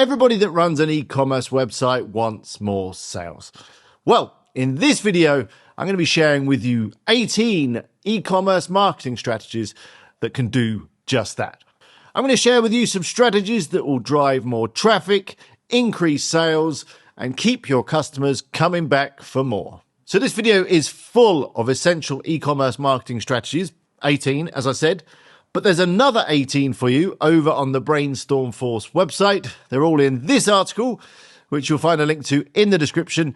Everybody that runs an e-commerce website wants more sales. Well, in this video, I'm going to be sharing with you 18 e-commerce marketing strategies that can do just that. I'm going to share with you some strategies that will drive more traffic, increase sales, and keep your customers coming back for more. So this video is full of essential e-commerce marketing strategies, 18 as I said, but there's another 18 for you over on the Brainstorm Force website. They're all in this article, which you'll find a link to in the description.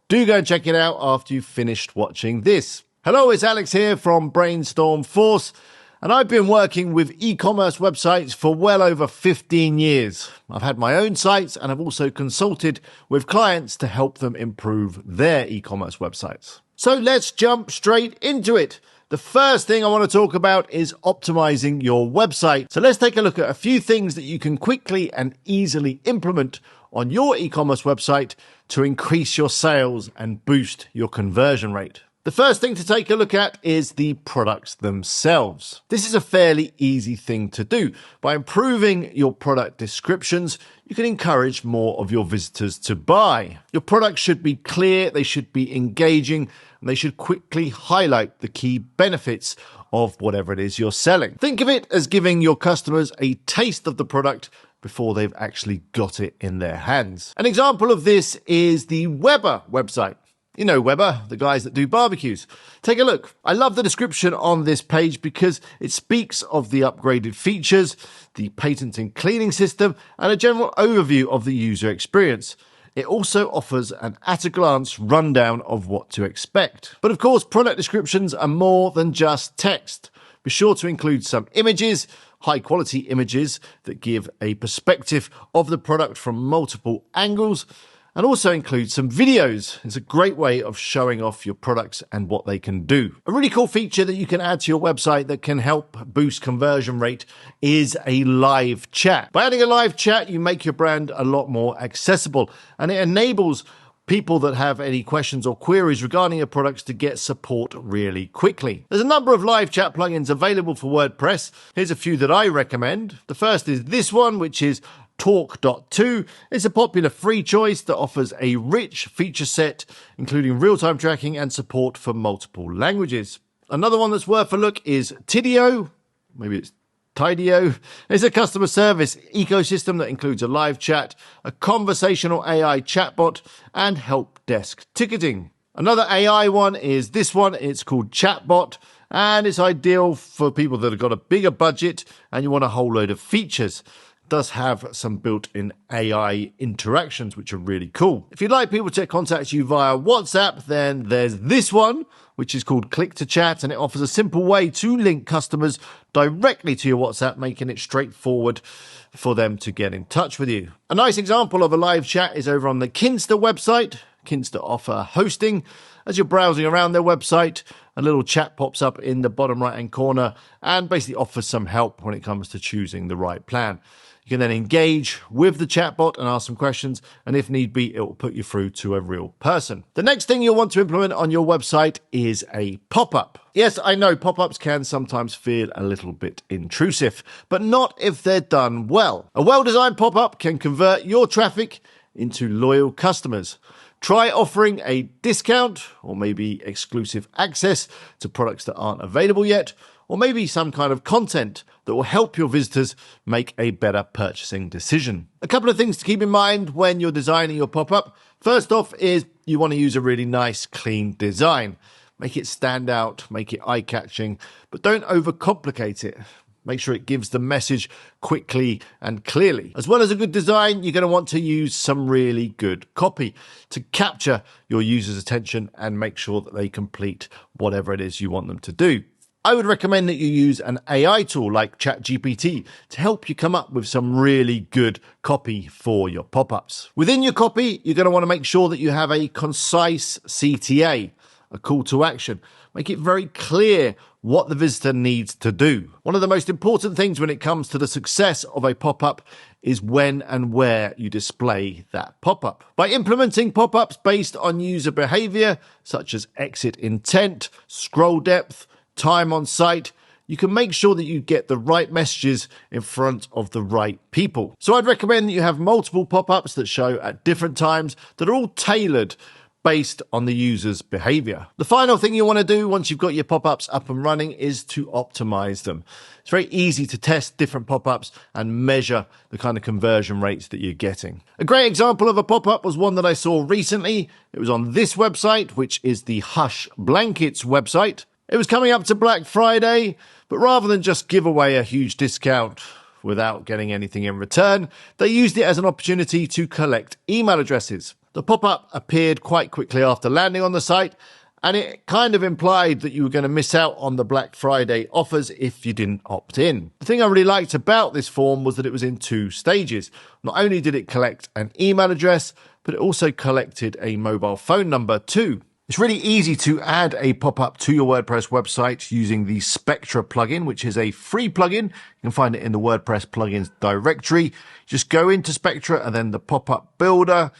Do go and check it out after you've finished watching this. Hello, it's Alex here from Brainstorm Force, and I've been working with e-commerce websites for well over 15 years. I've had my own sites and I've also consulted with clients to help them improve their e-commerce websites. So let's jump straight into it. The first thing I want to talk about is optimizing your website. So let's take a look at a few things that you can quickly and easily implement on your e-commerce website to increase your sales and boost your conversion rate. The first thing to take a look at is the products themselves. This is a fairly easy thing to do. By improving your product descriptions, you can encourage more of your visitors to buy. Your products should be clear, they should be engaging, and they should quickly highlight the key benefits of whatever it is you're selling. Think of it as giving your customers a taste of the product before they've actually got it in their hands. An example of this is the Weber website. You know Weber, the guys that do barbecues. Take a look. I love the description on this page because it speaks of the upgraded features, the patented cleaning system, and a general overview of the user experience. It also offers an at-a-glance rundown of what to expect. But of course, product descriptions are more than just text. Be sure to include some images, high-quality images that give a perspective of the product from multiple angles, and also include some videos. It's a great way of showing off your products and what they can do. A really cool feature that you can add to your website that can help boost conversion rate is a live chat. By adding a live chat, you make your brand a lot more accessible, and it enables people that have any questions or queries regarding your products to get support really quickly. There's a number of live chat plugins available for WordPress. Here's a few that I recommend. The first is this one, which is Talk.to. It's a popular free choice that offers a rich feature set, including real-time tracking and support for multiple languages. Another one that's worth a look is Tidio. Maybe it's Tidio. It's a customer service ecosystem that includes a live chat, a conversational AI chatbot, and help desk ticketing. Another AI one is this one. It's called Chatbot, and it's ideal for people that have got a bigger budget and you want a whole load of features. Does have some built-in AI interactions, which are really cool. If you'd like people to contact you via WhatsApp, then there's this one, which is called Click to Chat, and it offers a simple way to link customers directly to your WhatsApp, making it straightforward for them to get in touch with you. A nice example of a live chat is over on the Kinsta website. Kinsta offer hosting. As you're browsing around their website, a little chat pops up in the bottom right-hand corner and basically offers some help when it comes to choosing the right plan. You can then engage with the chatbot and ask some questions, and if need be, it will put you through to a real person. The next thing you'll want to implement on your website is a pop-up. Yes, I know pop-ups can sometimes feel a little bit intrusive, but not if they're done well. A well-designed pop-up can convert your traffic into loyal customers. Try offering a discount or maybe exclusive access to products that aren't available yet, or maybe some kind of content that will help your visitors make a better purchasing decision. A couple of things to keep in mind when you're designing your pop-up. First off is you want to use a really nice, clean design. Make it stand out, make it eye-catching, but don't overcomplicate it. Make sure it gives the message quickly and clearly. As well as a good design, you're going to want to use some really good copy to capture your users' attention and make sure that they complete whatever it is you want them to do. I would recommend that you use an AI tool like ChatGPT to help you come up with some really good copy for your pop-ups. Within your copy, you're going to want to make sure that you have a concise CTA, a call to action. Make it very clear what the visitor needs to do. One of the most important things when it comes to the success of a pop-up is when and where you display that pop-up. By implementing pop-ups based on user behavior, such as exit intent, scroll depth, time on site, you can make sure that you get the right messages in front of the right people. So I'd recommend that you have multiple pop-ups that show at different times that are all tailored based on the user's behavior. The final thing you want to do once you've got your pop-ups up and running is to optimize them. It's very easy to test different pop-ups and measure the kind of conversion rates that you're getting. A great example of a pop-up was one that I saw recently. It was on this website, which is the Hush Blankets website. It was coming up to Black Friday, but rather than just give away a huge discount without getting anything in return, they used it as an opportunity to collect email addresses. The pop-up appeared quite quickly after landing on the site, and it kind of implied that you were going to miss out on the Black Friday offers if you didn't opt in. The thing I really liked about this form was that it was in 2 stages. Not only did it collect an email address, but it also collected a mobile phone number too. It's really easy to add a pop-up to your WordPress website using the Spectra plugin, which is a free plugin. You can find it in the WordPress plugins directory. Just go into Spectra and then the pop-up builder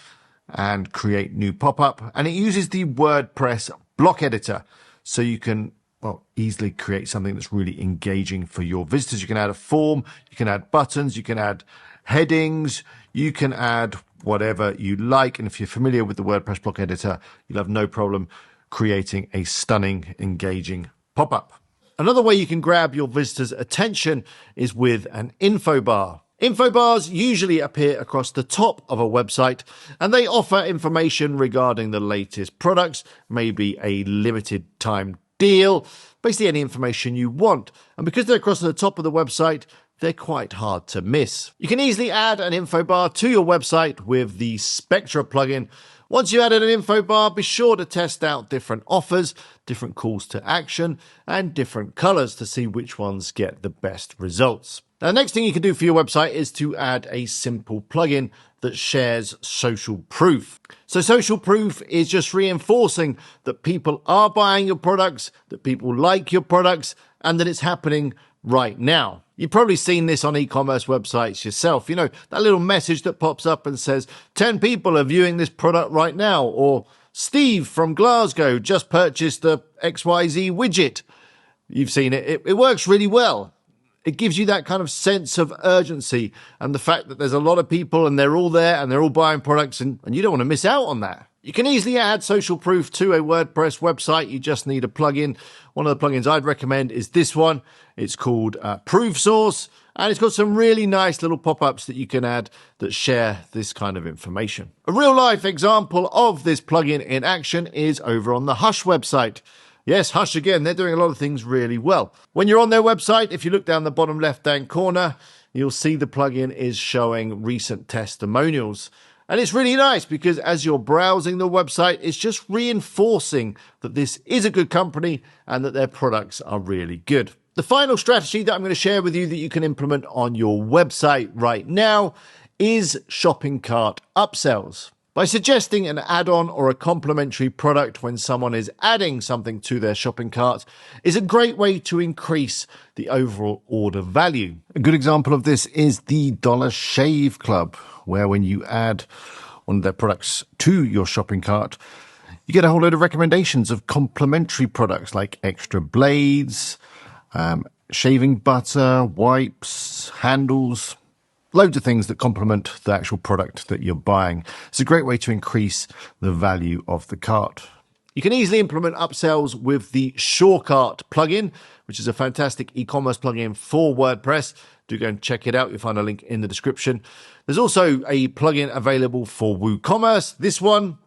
and create new pop-up. And it uses the WordPress block editor. So you can easily create something that's really engaging for your visitors. You can add a form, you can add buttons, you can add headings, you can add whatever you like. And if you're familiar with the WordPress block editor, you'll have no problem creating a stunning, engaging pop-up. Another way you can grab your visitors' attention is with an info bar. Info bars usually appear across the top of a website, and they offer information regarding the latest products, maybe a limited time deal, basically any information you want. And because they're across the top of the website, they're quite hard to miss. You can easily add an info bar to your website with the Spectra plugin. Once you've added an info bar, be sure to test out different offers, different calls to action, and different colors to see which ones get the best results. Now, the next thing you can do for your website is to add a simple plugin that shares social proof. So social proof is just reinforcing that people are buying your products, that people like your products, and that it's happening right now. You've probably seen this on e-commerce websites yourself. You know, that little message that pops up and says, 10 people are viewing this product right now, or Steve from Glasgow just purchased the XYZ widget. You've seen it. It works really well. It gives you that kind of sense of urgency and the fact that there's a lot of people and they're all there and they're all buying products and you don't want to miss out on that. You can easily add social proof to a WordPress website. You just need a plugin. One of the plugins I'd recommend is this one. It's called Proof Source, and it's got some really nice little pop-ups that you can add that share this kind of information. A real-life example of this plugin in action is over on the Hush website. Yes, Hush again, they're doing a lot of things really well. When you're on their website, if you look down the bottom left-hand corner, you'll see the plugin is showing recent testimonials. And it's really nice because as you're browsing the website, it's just reinforcing that this is a good company and that their products are really good. The final strategy that I'm going to share with you that you can implement on your website right now is shopping cart upsells. By suggesting an add-on or a complementary product when someone is adding something to their shopping cart is a great way to increase the overall order value. A good example of this is the Dollar Shave Club, where when you add one of their products to your shopping cart, you get a whole load of recommendations of complementary products like extra blades, shaving butter, wipes, handles, loads of things that complement the actual product that you're buying. It's a great way to increase the value of the cart. You can easily implement upsells with the SureCart plugin, which is a fantastic e-commerce plugin for WordPress. Do go and check it out. You'll find a link in the description. There's also a plugin available for WooCommerce. This one,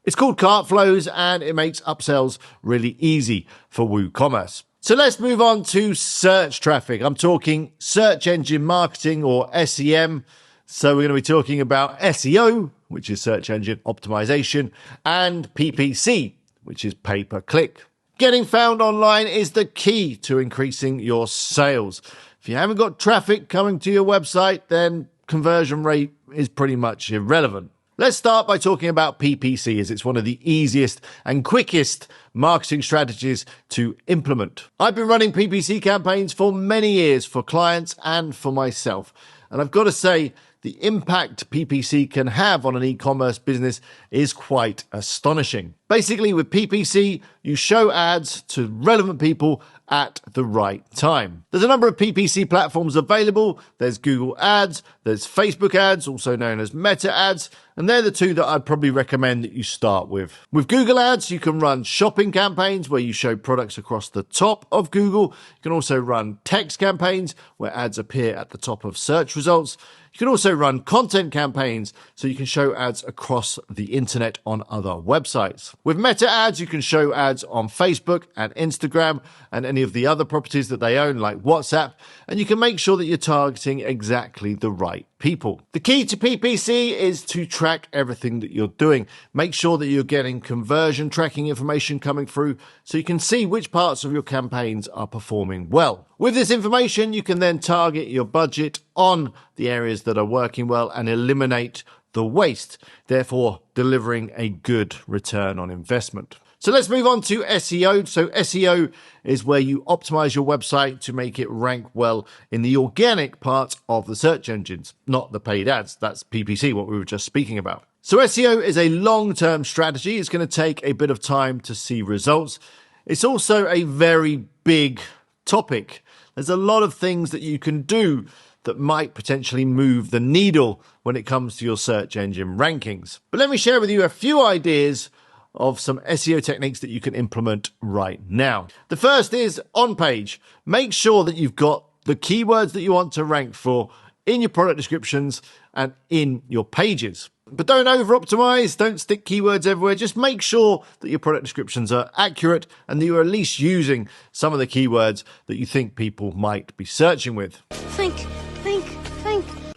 it's called Cart Flows, and it makes upsells really easy for WooCommerce. So let's move on to search traffic. I'm talking search engine marketing or SEM. So we're going to be talking about SEO, which is search engine optimization, and PPC, which is pay per click. Getting found online is the key to increasing your sales. If you haven't got traffic coming to your website, then conversion rate is pretty much irrelevant. Let's start by talking about PPC, as it's one of the easiest and quickest marketing strategies to implement. I've been running PPC campaigns for many years for clients and for myself. And I've got to say, the impact PPC can have on an e-commerce business is quite astonishing. Basically, with PPC, you show ads to relevant people at the right time. There's a number of PPC platforms available. There's Google Ads, there's Facebook Ads, also known as Meta Ads, and they're the two that I'd probably recommend that you start with. With Google Ads, you can run shopping campaigns where you show products across the top of Google. You can also run text campaigns where ads appear at the top of search results. You can also run content campaigns so you can show ads across the internet on other websites. With Meta Ads, you can show ads on Facebook and Instagram and any of the other properties that they own like WhatsApp, and you can make sure that you're targeting exactly the right people. The key to PPC is to track everything that you're doing. Make sure that you're getting conversion tracking information coming through so you can see which parts of your campaigns are performing well. With this information, you can then target your budget on the areas that are working well and eliminate the waste, therefore delivering a good return on investment. So let's move on to SEO. So SEO is where you optimize your website to make it rank well in the organic part of the search engines, not the paid ads. That's PPC, what we were just speaking about. So SEO is a long-term strategy. It's going to take a bit of time to see results. It's also a very big topic. There's a lot of things that you can do that might potentially move the needle when it comes to your search engine rankings. But let me share with you a few ideas of some SEO techniques that you can implement right now. The first is on page. Make sure that you've got the keywords that you want to rank for in your product descriptions and in your pages. But don't over-optimize, don't stick keywords everywhere. Just make sure that your product descriptions are accurate and that you're at least using some of the keywords that you think people might be searching with. Think.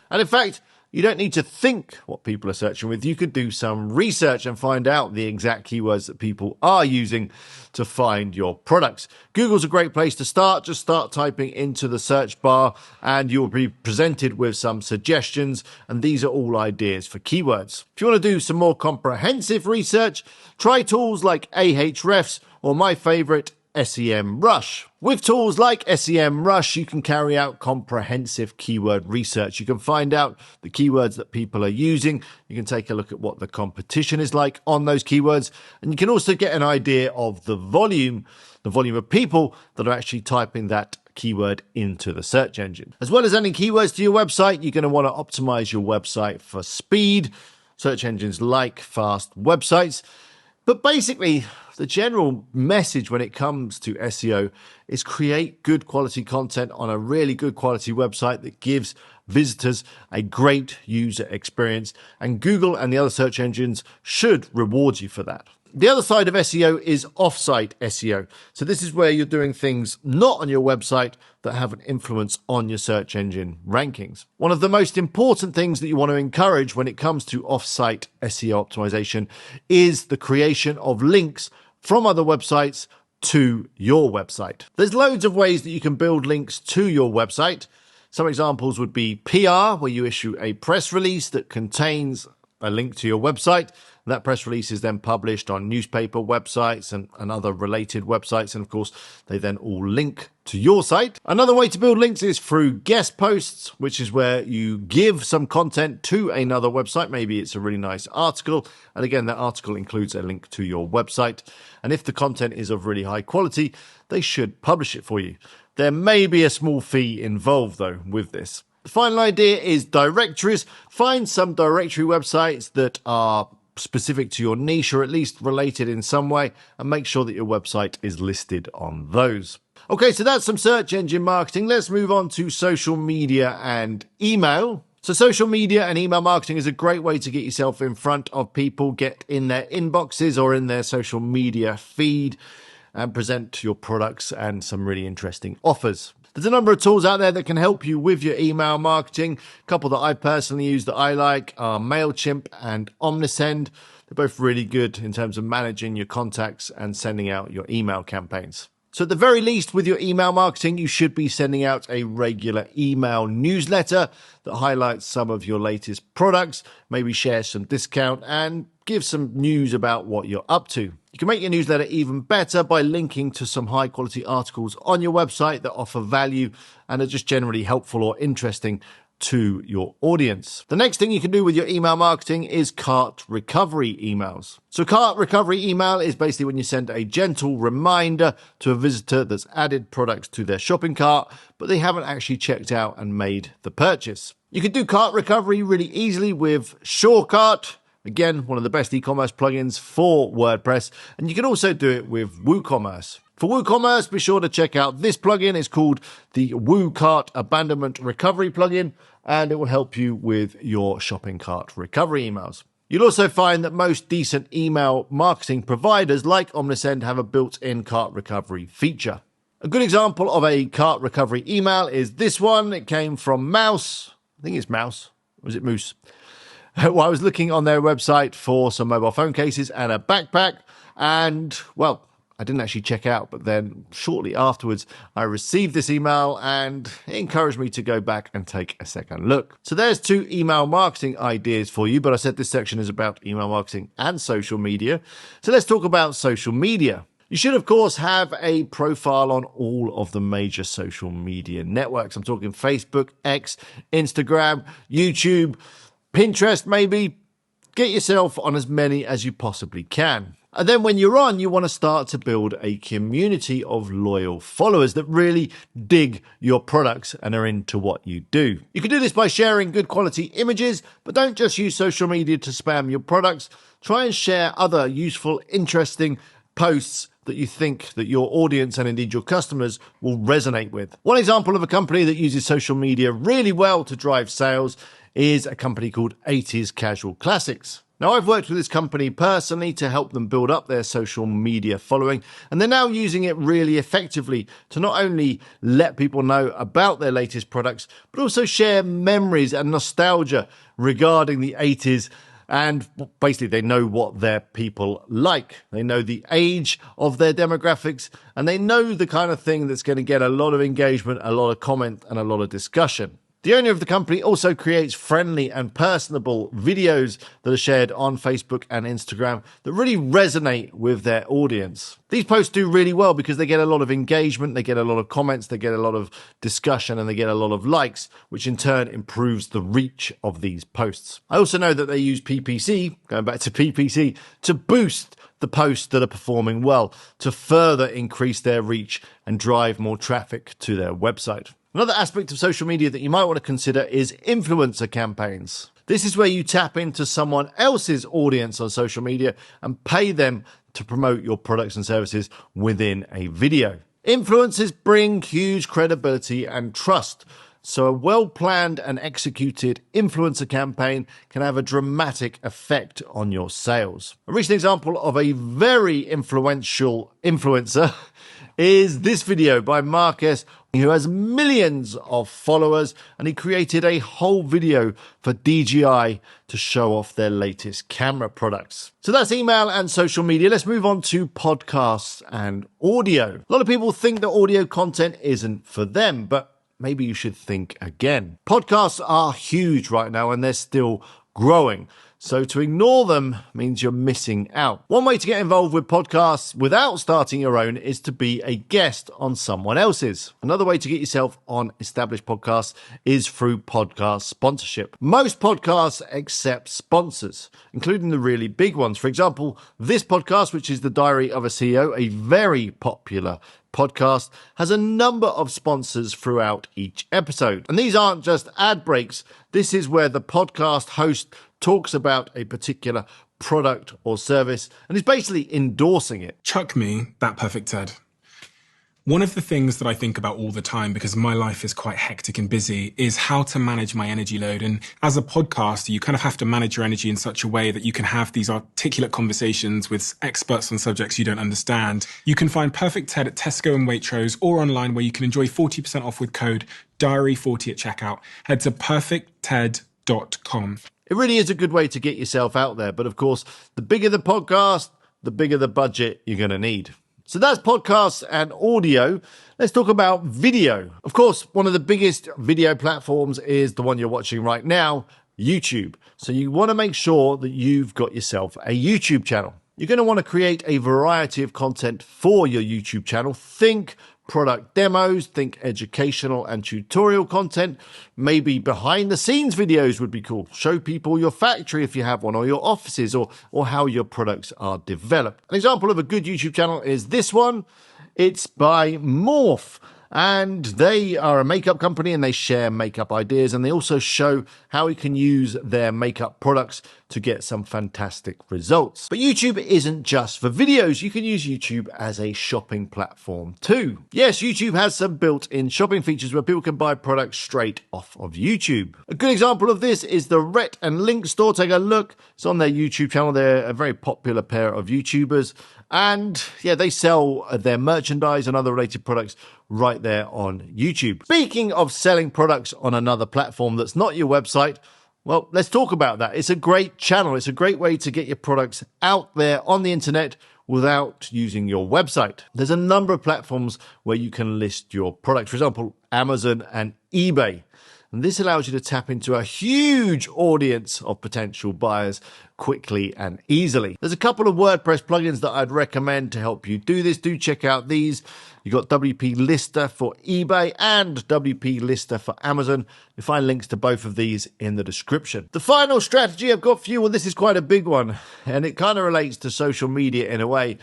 And in fact, you don't need to think what people are searching with. You could do some research and find out the exact keywords that people are using to find your products. Google's a great place to start. Just start typing into the search bar and you'll be presented with some suggestions. And these are all ideas for keywords. If you want to do some more comprehensive research, try tools like Ahrefs or my favorite, SEMrush. With tools like SEMrush, you can carry out comprehensive keyword research. You can find out the keywords that people are using. You can take a look at what the competition is like on those keywords. And you can also get an idea of the volume of people that are actually typing that keyword into the search engine. As well as adding keywords to your website, you're going to want to optimize your website for speed. Search engines like fast websites. But basically, the general message when it comes to SEO is create good quality content on a really good quality website that gives visitors a great user experience. And Google and the other search engines should reward you for that. The other side of SEO is off-site SEO. So this is where you're doing things not on your website that have an influence on your search engine rankings. One of the most important things that you want to encourage when it comes to off-site SEO optimization is the creation of links from other websites to your website. There's loads of ways that you can build links to your website. Some examples would be PR, where you issue a press release that contains a link to your website. That press release is then published on newspaper websites and other related websites. And of course, they then all link to your site. Another way to build links is through guest posts, which is where you give some content to another website. Maybe it's a really nice article. And again, that article includes a link to your website. And if the content is of really high quality, they should publish it for you. There may be a small fee involved, though, with this. The final idea is directories. Find some directory websites that are specific to your niche or at least related in some way, and make sure that your website is listed on those. Okay, so that's some search engine marketing. Let's move on to social media and email. So social media and email marketing is a great way to get yourself in front of people, get in their inboxes or in their social media feed and present your products and some really interesting offers. There's a number of tools out there that can help you with your email marketing. A couple that I personally use that I like are MailChimp and Omnisend. They're both really good in terms of managing your contacts and sending out your email campaigns. So at the very least, with your email marketing, you should be sending out a regular email newsletter that highlights some of your latest products, maybe share some discount and give some news about what you're up to. You can make your newsletter even better by linking to some high quality articles on your website that offer value and are just generally helpful or interesting to your audience. The next thing you can do with your email marketing is cart recovery emails. So cart recovery email is basically when you send a gentle reminder to a visitor that's added products to their shopping cart, but they haven't actually checked out and made the purchase. You can do cart recovery really easily with SureCart. Again, one of the best e-commerce plugins for WordPress. And you can also do it with WooCommerce. For WooCommerce, be sure to check out this plugin. It's called the WooCart Abandonment Recovery plugin, and it will help you with your shopping cart recovery emails. You'll also find that most decent email marketing providers like Omnisend have a built-in cart recovery feature. A good example of a cart recovery email is this one. It came from Mouse. I think it's Mouse. Or is it Moose? Well, I was looking on their website for some mobile phone cases and a backpack, and, well, I didn't actually check out, but then shortly afterwards, I received this email and it encouraged me to go back and take a second look. So there's 2 email marketing ideas for you, but I said this section is about email marketing and social media. So let's talk about social media. You should, of course, have a profile on all of the major social media networks. I'm talking Facebook, X, Instagram, YouTube, Pinterest, maybe. Get yourself on as many as you possibly can. And then when you're on, you want to start to build a community of loyal followers that really dig your products and are into what you do. You can do this by sharing good quality images, but don't just use social media to spam your products. Try and share other useful, interesting posts that you think that your audience and indeed your customers will resonate with. One example of a company that uses social media really well to drive sales is a company called 80s Casual Classics. Now, I've worked with this company personally to help them build up their social media following, and they're now using it really effectively to not only let people know about their latest products, but also share memories and nostalgia regarding the 80s. And basically, they know what their people like. They know the age of their demographics, and they know the kind of thing that's going to get a lot of engagement, a lot of comment, and a lot of discussion. The owner of the company also creates friendly and personable videos that are shared on Facebook and Instagram that really resonate with their audience. These posts do really well because they get a lot of engagement, they get a lot of comments, they get a lot of discussion, and they get a lot of likes, which in turn improves the reach of these posts. I also know that they use PPC, going back to PPC, to boost the posts that are performing well, to further increase their reach and drive more traffic to their website. Another aspect of social media that you might want to consider is influencer campaigns. This is where you tap into someone else's audience on social media and pay them to promote your products and services within a video. Influencers bring huge credibility and trust, so a well-planned and executed influencer campaign can have a dramatic effect on your sales. A recent example of a very influential influencer is this video by Marcus, who has millions of followers, and he created a whole video for DJI to show off their latest camera products. So that's email and social media. Let's move on to podcasts and audio. A lot of people think that audio content isn't for them, but maybe you should think again. Podcasts are huge right now, and they're still growing. So to ignore them means you're missing out. One way to get involved with podcasts without starting your own is to be a guest on someone else's. Another way to get yourself on established podcasts is through podcast sponsorship. Most podcasts accept sponsors, including the really big ones. For example, this podcast, which is The Diary of a CEO, a very popular podcast, has a number of sponsors throughout each episode. And these aren't just ad breaks. This is where the podcast host talks about a particular product or service and is basically endorsing it. Chuck me that perfect Ted. One of the things that I think about all the time, because my life is quite hectic and busy, is how to manage my energy load. And as a podcaster, you kind of have to manage your energy in such a way that you can have these articulate conversations with experts on subjects you don't understand. You can find Perfect Ted at Tesco and Waitrose or online, where you can enjoy 40% off with code DIARY40 at checkout. Head to perfectted.com. It really is a good way to get yourself out there. But of course, the bigger the podcast, the bigger the budget you're going to need. So that's podcasts and audio. Let's talk about video. Of course, one of the biggest video platforms is the one you're watching right now, YouTube. So you want to make sure that you've got yourself a YouTube channel. You're going to want to create a variety of content for your YouTube channel. Think product demos, think educational and tutorial content. Maybe behind the scenes videos would be cool. Show people your factory if you have one, or your offices, or how your products are developed. An example of a good YouTube channel is this one. It's by Morph. And they are a makeup company and they share makeup ideas, and they also show how you can use their makeup products to get some fantastic results. But YouTube isn't just for videos. You can use YouTube as a shopping platform too. Yes, YouTube has some built-in shopping features where people can buy products straight off of YouTube. A good example of this is the Rhett and Link store. Take a look. It's on their YouTube channel. They're a very popular pair of YouTubers. And yeah, they sell their merchandise and other related products right there on YouTube. Speaking of selling products on another platform that's not your website, well, let's talk about that. It's a great channel. It's a great way to get your products out there on the internet without using your website. There's a number of platforms where you can list your product. For example, Amazon and eBay. And this allows you to tap into a huge audience of potential buyers quickly and easily. There's a couple of WordPress plugins that I'd recommend to help you do this. Do check out these. You've got WP Lister for eBay and WP Lister for Amazon. You'll find links to both of these in the description. The final strategy I've got for you, well, this is quite a big one, and it kind of relates to social media in a way.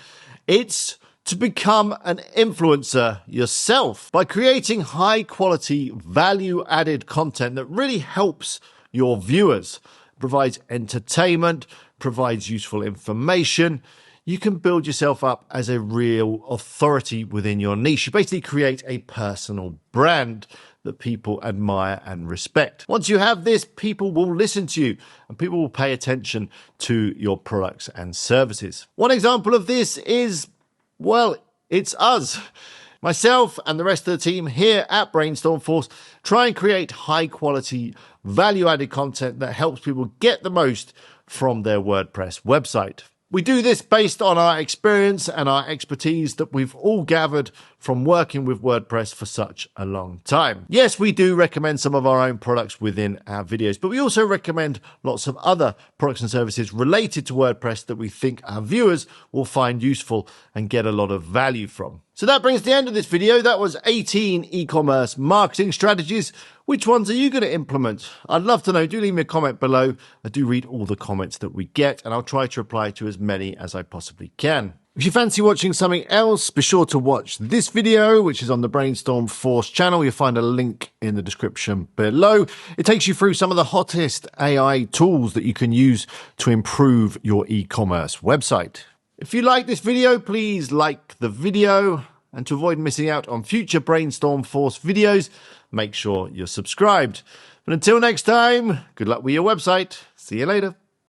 It's to become an influencer yourself by creating high quality, value added content that really helps your viewers, provides entertainment, provides useful information. You can build yourself up as a real authority within your niche. You basically create a personal brand that people admire and respect. Once you have this, people will listen to you and people will pay attention to your products and services. One example of this is, well, it's us. Myself and the rest of the team here at Brainstorm Force try and create high quality, value added content that helps people get the most from their WordPress website. We do this based on our experience and our expertise that we've all gathered from working with WordPress for such a long time. Yes, we do recommend some of our own products within our videos, but we also recommend lots of other products and services related to WordPress that we think our viewers will find useful and get a lot of value from. So that brings the end of this video. That was 18 e-commerce marketing strategies. Which ones are you going to implement? I'd love to know. Do leave me a comment below. I do read all the comments that we get, and I'll try to reply to as many as I possibly can. If you fancy watching something else, be sure to watch this video, which is on the Brainstorm Force channel. You'll find a link in the description below. It takes you through some of the hottest AI tools that you can use to improve your e-commerce website. If you like this video, please like the video. And to avoid missing out on future Brainstorm Force videos, make sure you're subscribed. But until next time, good luck with your website. See you later.